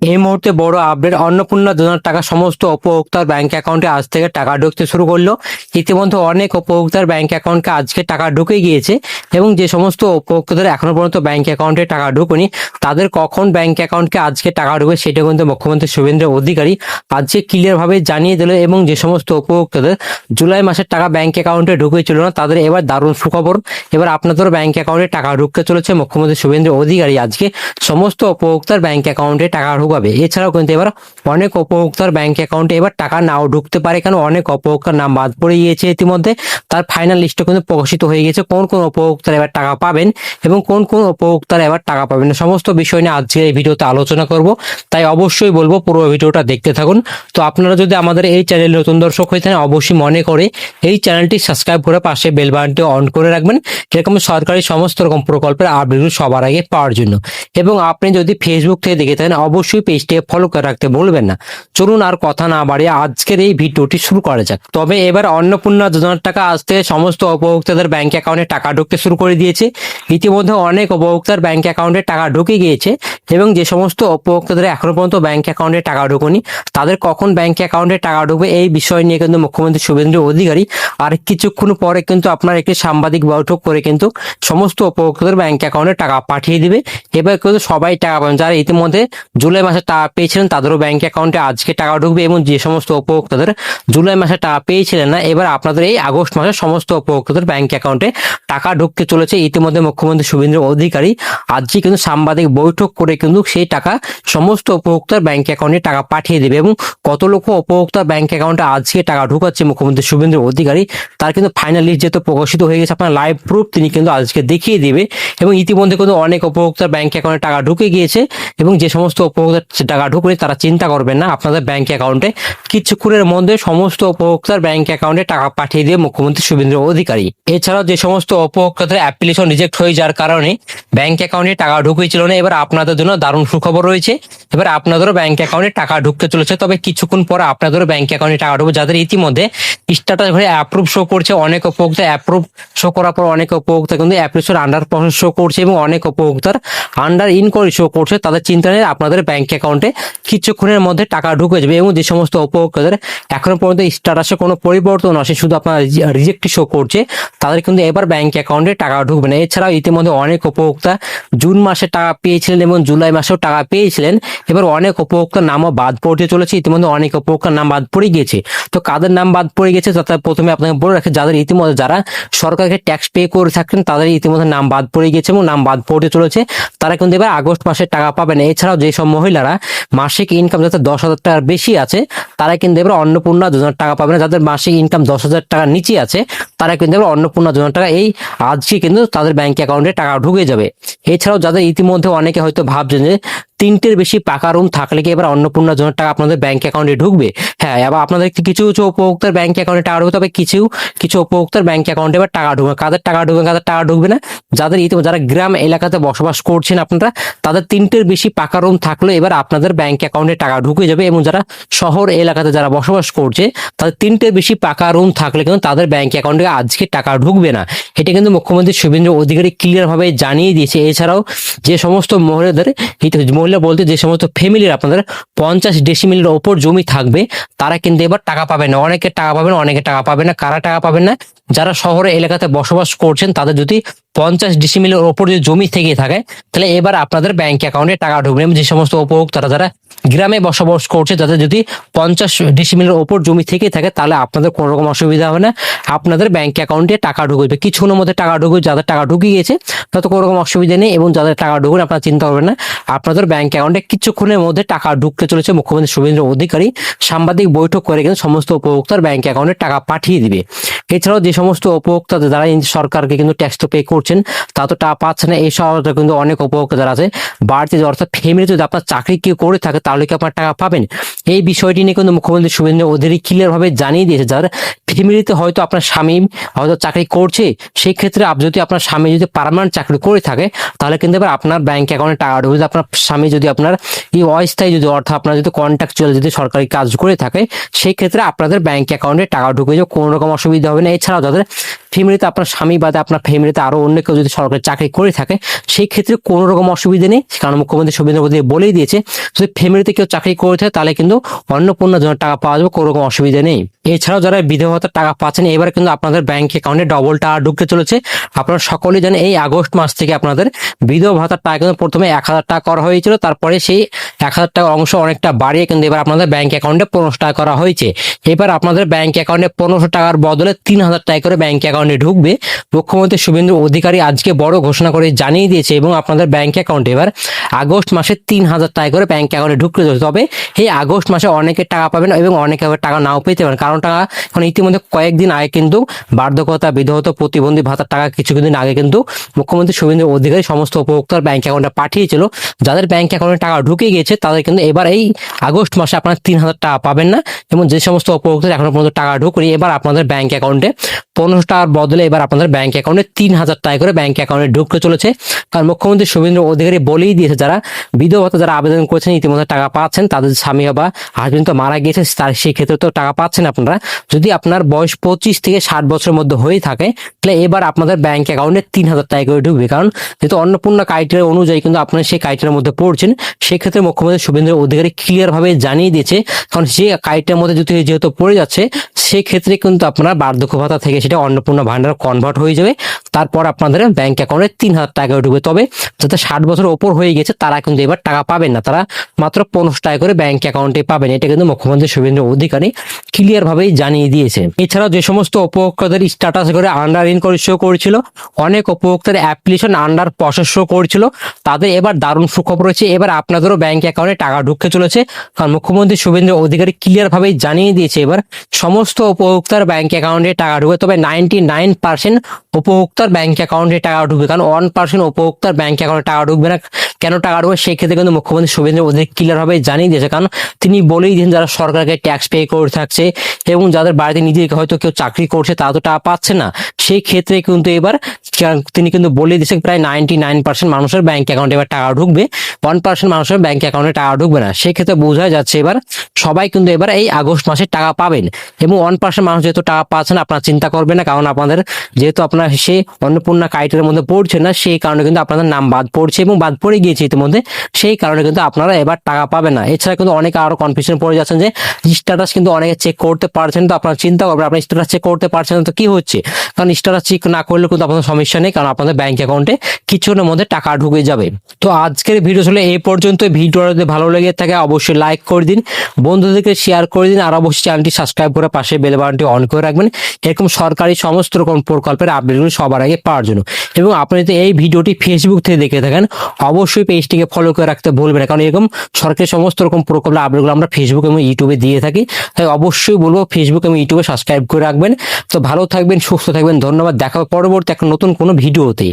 এই মুহূর্তে বড় আপডেট, অন্নপূর্ণা যোজনার টাকা সমস্ত উপভোক্তার ব্যাংক অ্যাকাউন্টে আজ থেকে টাকা ঢুকতে শুরু করলো। ইতিমধ্যে অনেক উপভোক্তার ব্যাংক অ্যাকাউন্টে আজকে টাকা ঢুকে গিয়েছে এবং যে সমস্ত উপভোক্তাদের এখনো পর্যন্ত ব্যাংক অ্যাকাউন্টে টাকা ঢুকেনি তাদের কখন ব্যাংক অ্যাকাউন্টে আজকে টাকা ঢুকবে সেটা কিন্তু মুখ্যমন্ত্রী শুভেন্দু অধিকারী আজকে ক্লিয়ার ভাবে জানিয়ে দিল। এবং যে সমস্ত উপভোক্তাদের জুলাই মাসের টাকা ব্যাংক অ্যাকাউন্টে ঢুকেছিল না তাদের এবার দারুণ সুখবর, এবার আপনাদের ব্যাংক অ্যাকাউন্টে টাকা ঢুকতে চলেছে। মুখ্যমন্ত্রী শুভেন্দু অধিকারী আজকে সমস্ত উপভোক্তার ব্যাংক অ্যাকাউন্টে টাকা ঢুকাবে। এছাড়াও কিন্তু এবার অনেক উপভোক্তার ব্যাংক অ্যাকাউন্টে এবার টাকা নাও ঢুকতে পারে, কারণ অনেক উপভোক্তার নাম বাদ পড়ে গিয়েছে। ইতিমধ্যে তার ফাইনাল লিস্টও কিন্তু প্রকাশিত হয়ে গেছে কোন কোন উপভোক্তারা এবার টাকা পাবেন এবং কোন কোন উপভোক্তারা এবার টাকা পাবেন না। সমস্ত বিষয় নিয়ে আজকে এই ভিডিওতে আলোচনা করব, তাই অবশ্যই বলবো পুরো ভিডিওটা দেখতে থাকুন। তো আপনারা যদি আমাদের এই চ্যানেলে নতুন দর্শক হয়ে থাকেন অবশ্যই মনে করে এই চ্যানেলটি সাবস্ক্রাইব করে পাশে বেল বাটনটি অন করে রাখবেন, এরকম সরকারি সমস্ত রকম প্রকল্পের আপডেটগুলো সবার আগে পাওয়ার জন্য। এবং আপনি যদি ফেসবুক থেকে দেখে থাকেন অবশ্যই পেজটিকে ফলো করে রাখতে ভুলবেন না। চলুন আর কথা না বাড়িয়ে আজকের এই ভিডিওটি শুরু করা যাক। তবে এবার অন্নপূর্ণা যোজনার টাকা আজ থেকে সমস্ত উপভোক্তাদের ব্যাংক অ্যাকাউন্টে টাকা ঢুকতে শুরু করে দিয়েছে। ইতিমধ্যে অনেক উপভোক্তার ব্যাংক অ্যাকাউন্টে টাকা ঢুকে গিয়েছে এবং যে সমস্ত উপভোক্তাদের এখনো পর্যন্ত ব্যাংক অ্যাকাউন্টে টাকা ঢুকুনি তাদের কখন ব্যাংক অ্যাকাউন্টে টাকা ঢুকবে এই বিষয় নিয়ে কিন্তু মুখ্যমন্ত্রী শুভেন্দু অধিকারী আর কিছুক্ষণ পরে কিন্তু আপনার একটি সাংবাদিক বৈঠক করে কিন্তু সমস্ত উপভোক্তাদের ব্যাংক অ্যাকাউন্টে টাকা পাঠিয়ে দিবে। এবার কিন্তু সবাই টাকা পাবেন, যারা ইতিমধ্যে জুলাই মাসে টাকা পেয়েছিলেন তাদেরও ব্যাংক অ্যাকাউন্টে আজকে টাকা ঢুকবে এবং যে সমস্ত উপভোক্তাদের জুলাই মাসে টাকা পেয়েছিলেন না এবার আপনাদের এই আগস্ট মাসে সমস্ত উপভোক্তাদের ব্যাংক অ্যাকাউন্টে টাকা ঢুকতে চলেছে। ইতিমধ্যে মুখ্যমন্ত্রী শুভেন্দু অধিকারী আজকে কিন্তু সাংবাদিক বৈঠক করে কিন্তু সেই টাকা সমস্ত উপভোক্তার ব্যাংক অ্যাকাউন্টে টাকা পাঠিয়ে দেবে এবং কত লক্ষ উপভোক্তার ব্যাংক অ্যাকাউন্টে আজকে টাকা ঢুকাচ্ছে মুখ্যমন্ত্রী শুভেন্দু অধিকারী তার কিন্তু ফাইনাল লিস্ট যেহেতু প্রকাশিত হয়ে গেছে আপনার লাইভ প্রুফ তিনি কিন্তু আজকে দেখিয়ে দিবে। এবং ইতিমধ্যে কিন্তু অনেক উপভোক্তার ব্যাংক অ্যাকাউন্টে টাকা ঢুকে গিয়েছে এবং যে সমস্ত উপভোক্তার টাকা ঢুকবে তারা চিন্তা করবেন না, আপনাদের ব্যাংক অ্যাকাউন্টে কিছুক্ষণের মধ্যে সমস্ত উপভোক্তার ব্যাংক অ্যাকাউন্টে টাকা পাঠিয়ে দিয়ে মুখ্যমন্ত্রী শুভেন্দু অধিকারী। এছাড়াও যে সমস্ত উপভোক্তাদের অ্যাপ্লিকেশন রিজেক্ট হয়ে যাওয়ার কারণে ব্যাংক অ্যাকাউন্টে টাকা ঢুকেছিল না এবার আপনাদের জন্য দারুণ সুখবর রয়েছে, এবার আপনাদেরও ব্যাংক অ্যাকাউন্টে টাকা ঢুকতে চলেছে। তবে কিছুক্ষণ পরে আপনাদেরও ব্যাংক অ্যাকাউন্টে টাকা ঢুকবে যাদের ইতিমধ্যে স্ট্যাটাস ঘরে অ্যাপ্রুভ শো করছে, অনেক উপভোক্তা অ্যাপ্রুভ শো করার পর অনেক উপভোক্তা কিন্তু অ্যাপ্লিকেশন আন্ডার প্রসেস শো করছে এবং অনেক উপভোক্তার আন্ডার ইনকোয়ারি শো করছে, তাদের চিন্তা নেই আপনাদের ব্যাংক অ্যাকাউন্টে কিছুক্ষণের মধ্যে টাকা ঢুকে যাবে। এবং যে সমস্ত উপভোক্তাদের এখনো পর্যন্ত স্ট্যাটাসে কোনো পরিবর্তন আসে শুধু আপনার রিজেক্ট শো করছে তাদের কিন্তু এবার ব্যাংক অ্যাকাউন্টে টাকা ঢুকবে না। এছাড়াও ইতিমধ্যে অনেক উপভোক্তা জুন মাসে টাকা পেয়েছিলেন এবং জুলাই মাসেও টাকা পেয়েছিলেন, এবার অনেক উপভোক্তার নামও বাদ পড়তে চলেছে। ইতিমধ্যে অনেক উপভোক্তার নাম বাদ পড়ে গিয়েছে, তো কাদের নাম বাদ পড়ে গেছে তাতে প্রথমে আপনাকে বলে রাখে যাদের ইতিমধ্যে যারা সরকারকে ট্যাক্স পে করে থাকেন তাদের ইতিমধ্যে নাম বাদ পড়ে গেছে এবং নাম বাদ পড়তে চলেছে, তারা কিন্তু এবার আগস্ট মাসে টাকা পাবেন। এছাড়াও যেসব মহিলারা মাসিক ইনকাম যাতে 10,000 টাকার বেশি আছে তারা কিন্তু এবার অন্নপূর্ণা যোজনার টাকা পাবে না, যাদের মাসিক ইনকাম 10,000 টাকার নিচে আছে তারা কিন্তু এবার অন্নপূর্ণা যোজনার টাকা এই আজকে কিন্তু তাদের ব্যাংক অ্যাকাউন্টে টাকা ঢুকে যাবে। এছাড়াও যাদের ইতিমধ্যে অনেকে হয়তো ভাবছেন যে 3টের বেশি পাকা রুম থাকলে কি এবার অন্নপূর্ণা যোজনার টাকা আপনাদের ব্যাংক অ্যাকাউন্টে ঢুকবে? হ্যাঁ, এবার আপনাদের কিছু কিছু উপভোক্তার ব্যাংক অ্যাকাউন্টে টাকা ঢুকবে, তবে কিছু কিছু উপভোক্তার ব্যাংক অ্যাকাউন্টে এবার টাকা ঢুকবে। কাদের টাকা ঢুকবে কাদের টাকা ঢুকবে না? যাদের যারা গ্রাম এলাকাতে বসবাস করছেন আপনারা তাদের 3টের বেশি পাকা রুম থাকলে এবার আপনাদের ব্যাংক অ্যাকাউন্টে টাকা ঢুকে যাবে এবং যারা শহর এলাকাতে যারা বসবাস করছে তাদের 3টের বেশি পাকা রুম থাকলে কিন্তু তাদের ব্যাংক অ্যাকাউন্টে আজকে টাকা ঢুকবে না। এটা কিন্তু মুখ্যমন্ত্রী শুভেন্দু অধিকারী ক্লিয়ার ভাবে জানিয়ে দিয়েছে। এছাড়াও যে সমস্ত মহিলাদের মহিলা বলতে যে সমস্ত ফ্যামিলির আপনাদের 50 ডেসিমিলের ওপর জমি থাকবে তারা কিন্তু এবার টাকা পাবে না, অনেকে টাকা পাবেন অনেকে টাকা পাবে না। কারা টাকা পাবেন না? যারা শহরে এলাকাতে বসবাস করছেন তাদের যদি 50 ডেসিমিলের ওপর যদি জমি থেকে থাকে তাহলে এবার আপনাদের ব্যাংক অ্যাকাউন্টে টাকা ঢুকবে। যে সমস্ত উপভোক্তারা যারা গ্রামে বসবাস করছে যাদের যদি 50 ডেসিমিলের ওপর জমি থেকে থাকে তাহলে আপনাদের কোনো রকম অসুবিধা হবে না, আপনাদের ব্যাংক অ্যাকাউন্টে টাকা ঢুকবে। কিছুক্ষণের মধ্যে টাকা ঢুকবে, যাদের টাকা ঢুকে গিয়েছে তাতে কোনো রকম অসুবিধা নেই এবং যাদের টাকা ঢুকবে আপনারা চিন্তা করবেন না, আপনাদের ব্যাংক অ্যাকাউন্টে কিছুক্ষণের মধ্যে টাকা ঢুকতে চলেছে। মুখ্যমন্ত্রী শুভেন্দু অধিকারী সাংবাদিক বৈঠক করে কিন্তু সমস্ত উপভোক্তার ব্যাংক অ্যাকাউন্টে টাকা পাঠিয়ে দিবে। এছাড়াও যে সমস্ত উপভোক্তা যারা সরকারকে কিন্তু ট্যাক্স তো পে করছেন তা তো টাকা পাচ্ছে না, এই সহ কিন্তু অনেক উপভোক্তা যারা আছে বাড়তি অর্থাৎ ফ্যামিলি যদি আপনার চাকরি কেউ করে থাকে তাহলে কি আপনার টাকা পাবেন, এই বিষয়টি নিয়ে কিন্তু মুখ্যমন্ত্রী শুভেন্দু অধিকারী ক্লিয়ার ভাবে জানিয়ে দিয়েছে। যারা ফ্যামিলিতে হয়তো আপনার স্বামী হয়তো চাকরি করছে সেই ক্ষেত্রে যদি আপনার স্বামী যদি পার্মানেন্ট চাকরি করে থাকে তাহলে কিন্তু এবার আপনার ব্যাংক অ্যাকাউন্টে টাকা ঢুকবে। আপনার স্বামী যদি আপনার এই অস্থায়ী যদি অর্থাৎ আপনার যদি কন্ট্রাকচুয়াল যদি সরকারি কাজ করে থাকে সেই ক্ষেত্রে আপনাদের ব্যাংক অ্যাকাউন্টে টাকা ঢুকে যাবে, কোনো রকম অসুবিধা হবে না। পাবেন। এছাড়াও যাদের ফ্যামিলিতে আপনার স্বামী বাদে আপনার ফ্যামিলিতে আরো অন্য কেউ যদি সরকারি চাকরি করে থাকে সেই ক্ষেত্রে কোনো রকম অসুবিধা নেই, কারণ মুখ্যমন্ত্রী সুবিধা বলেই দিয়েছে যদি ফ্যামিলিতে কেউ চাকরি করে থাকে তাহলে কিন্তু অন্নপূর্ণা যোজনার টাকা পাওয়া যাবে, কোনো রকম অসুবিধা নেই। এছাড়াও যারা বিধবা ভাতার টাকা পাচ্ছেন এবার কিন্তু আপনাদের ব্যাংক অ্যাকাউন্টে ডবল টাকা ঢুকতে চলেছে। আপনারা সকলেই জানেন এই আগস্ট মাস থেকে আপনাদের বিধবা ভাতার টাকা কিন্তু প্রথমে 1,000 টাকা করা হয়েছিল, তারপরে সেই 1,000 টাকার অংশ অনেকটা বাড়িয়ে কিন্তু এবার আপনাদের ব্যাংক অ্যাকাউন্টে 1500 টাকা করা হয়েছে। এবার আপনাদের ব্যাংক অ্যাকাউন্টে 1500 টাকার বদলে 3,000 টাকা করে ব্যাংক অ্যাকাউন্টে ঢুকবে। মুখ্যমন্ত্রী শুভেন্দু অধিকারী আজকে বড় ঘোষণা করে জানিয়ে দিয়েছে এবং আপনাদের ব্যাংক অ্যাকাউন্টে এবার আগস্ট মাসে 3,000 টাকা করে ব্যাংক অ্যাকাউন্টে ঢুকতে চলেছে। তবে এই আগস্ট মাসে অনেকে টাকা পাবেন এবং অনেকে আবার টাকা নাও পেতে পারেন, কারণ টাকা এখন ইতিমধ্যে কয়েকদিন আগে কিন্তু বার্ধক্যতা বিধবা প্রতিবন্ধী ভাতার টাকা কিছুদিন আগে কিন্তু মুখ্যমন্ত্রী শুভেন্দু অধিকারী সমস্ত উপভোক্তার ব্যাংক অ্যাকাউন্টে পাঠিয়েছিল। যাদের ব্যাংক অ্যাকাউন্টে টাকা ঢুকে গিয়েছে তাদের কিন্তু এবার এই আগস্ট মাসে আপনারা 3,000 টাকা পাবেন না, এবং যে সমস্ত উপভোক্তার এখনো পর্যন্ত টাকা ঢুকেনি এবার আপনাদের ব্যাংক অ্যাকাউন্টে 1500 টাকার বদলে এবার আপনাদের ব্যাংক অ্যাকাউন্টে 3,000 টাকা করে ব্যাংক অ্যাকাউন্টে ঢুকতে চলেছে। কারণ মুখ্যমন্ত্রী শুভেন্দু অধিকারী বলেই দিয়েছে যারা বিধবা ভাতা যারা আবেদন করেছেন ইতিমধ্যে টাকা পাচ্ছেন, তাদের স্বামী বা হাজবেন্ড তো মারা গিয়েছে তার সেই ক্ষেত্রে তো টাকা পাচ্ছেন আপনারা। যদি আপনার বয়স 25 থেকে 60 বছরের মধ্যে হয়ে থাকে তাহলে এবার আপনাদের ব্যাংক অ্যাকাউন্টে 3,000 টাকা করে ঢুকবে, কারণ যেহেতু অন্নপূর্ণা ক্রাইটেরিয়া অনুযায়ী কিন্তু আপনারা সেই ক্রাইটেরিয়ার মধ্যে পড়ছেন। সেক্ষেত্রে মুখ্যমন্ত্রী শুভেন্দু অধিকারী ক্লিয়ার ভাবে জানিয়ে দিয়েছে, কারণ সেই ক্রাইটেরিয়ার মধ্যে যেহেতু পড়ে যাচ্ছে সেক্ষেত্রে কিন্তু আপনার বার্ধক্য ভাতা থেকে সেটা অন্নপূর্ণা ভান্ডার কনভার্ট হয়ে যাবে, তারপর আপনাদের ব্যাংক অ্যাকাউন্টে 3,000 টাকা ঢুকবে। তবে যাতে 60 বছর ওপর হয়ে গেছে তারা কিন্তু এবার টাকা পাবেন না, তারা মাত্র 1500 টাকা করে ব্যাংক অ্যাকাউন্টে পাবেন। এটা কিন্তু মুখ্যমন্ত্রী শুভেন্দু অধিকারী ক্লিয়ার ভাবেই জানিয়ে দিয়েছে। এছাড়াও যে সমস্ত উপভোক্তাদের স্ট্যাটাস করে আন্ডার ইন করে শো করেছিল, অনেক উপভোক্তার অ্যাপ্লিকেশন আন্ডার প্রসেস শো করেছিল, তাদের এবার দারুণ সুখবর রয়েছে, এবার আপনাদেরও ব্যাংক অ্যাকাউন্টে টাকা ঢুকতে চলেছে। কারণ মুখ্যমন্ত্রী শুভেন্দু অধিকারী ক্লিয়ার ভাবেই জানিয়ে দিয়েছে এবার সমস্ত উপভোক্তার ব্যাংক অ্যাকাউন্টে টাকা ঢুকবে। তবে 99% উপভোক্তার ব্যাংক অ্যাকাউন্টে টাকা ঢুকবে, কারণ 1% উপভোক্তার ব্যাংক অ্যাকাউন্টে টাকা ঢুকবে না। কেন টাকা ঢুকবে সেই ক্ষেত্রে কিন্তু মুখ্যমন্ত্রী শুভেন্দু অধিকারী ক্লিয়ার ভাবে জানিয়ে দিয়েছে, কারণ তিনি বলেই দিয়েছেন যারা সরকারকে ট্যাক্স পে করে থাকছে এবং যাদের বাড়িতে নিজে হয়তো কেউ চাকরি করছে তারা তো টাকা পাচ্ছে না, সেই ক্ষেত্রে কিন্তু এবার তিনি কিন্তু বলে দিয়েছেন প্রায় 99% মানুষের ব্যাংক অ্যাকাউন্টে এবার টাকা ঢুকবে, 1% মানুষের ব্যাংক অ্যাকাউন্টে টাকা ঢুকবে না। সেই ক্ষেত্রে বোঝা যাচ্ছে এবার সবাই কিন্তু এবার এই আগস্ট মাসে টাকা পাবেন, এবং 1% মানুষ যেহেতু টাকা পাচ্ছেন আপনারা চিন্তা করবেন না, কারণ আপনাদের যেহেতু আপনার সে অন্নপূর্ণা ক্রাইটেরিয়ার মধ্যে পড়ছে না সেই কারণে কিন্তু আপনাদের নাম বাদ পড়ছে এবং বাদ পড়ে গিয়েছে ইতিমধ্যে, সেই কারণে কিন্তু আপনারা এবার টাকা পাবেন না। এছাড়া কিন্তু অনেকে আরো কনফিউশন পড়ে যাচ্ছেন যে স্ট্যাটাস কিন্তু অনেকে চেক করতে পারছেন, তো আপনারা চিন্তা করবেন আপনার স্ট্যাটাস চেক করতে পারছেন না তো কি হচ্ছে, কারণ স্ট্যাটাস চেক না করলে কিন্তু আপনাদের সমস্যা নেই, কারণ আপনাদের ব্যাংক অ্যাকাউন্টে কিছুক্ষণের মধ্যে টাকা ঢুকে যাবে। তো আজকের ভিডিও ছিল এই পর্যন্ত। ভিডিওটা যদি ভালো লেগে থাকে অবশ্যই লাইক করে দিন, বন্ধুদেরকে শেয়ার করে দিন, আর অবশ্যই চ্যানেলটি সাবস্ক্রাইব করে পাশে বেল বাটনটি অন করে রাখবেন এরকম সরকারি সমস্ত রকম প্রকল্পের আপডেটগুলো সবার আগে পাওয়ার জন্য। এবং আপনি যদি এই ভিডিওটি ফেসবুক থেকে দেখে থাকেন অবশ্যই পেজটিকে ফলো করে রাখতে ভুলবেন না, কারণ এরকম সরকারি সমস্ত রকম প্রকল্পের আপডেটগুলো আমরা ফেসবুক এবং ইউটিউবে দিয়ে থাকি, তাই অবশ্যই বলবো ফেসবুক এবং ইউটিউবে সাবস্ক্রাইব করে রাখবেন। তো ভালো থাকবেন, সুস্থ থাকবেন, ধন্যবাদ। দেখা হবে পরবর্তী একটা নতুন কোনো ভিডিওতে।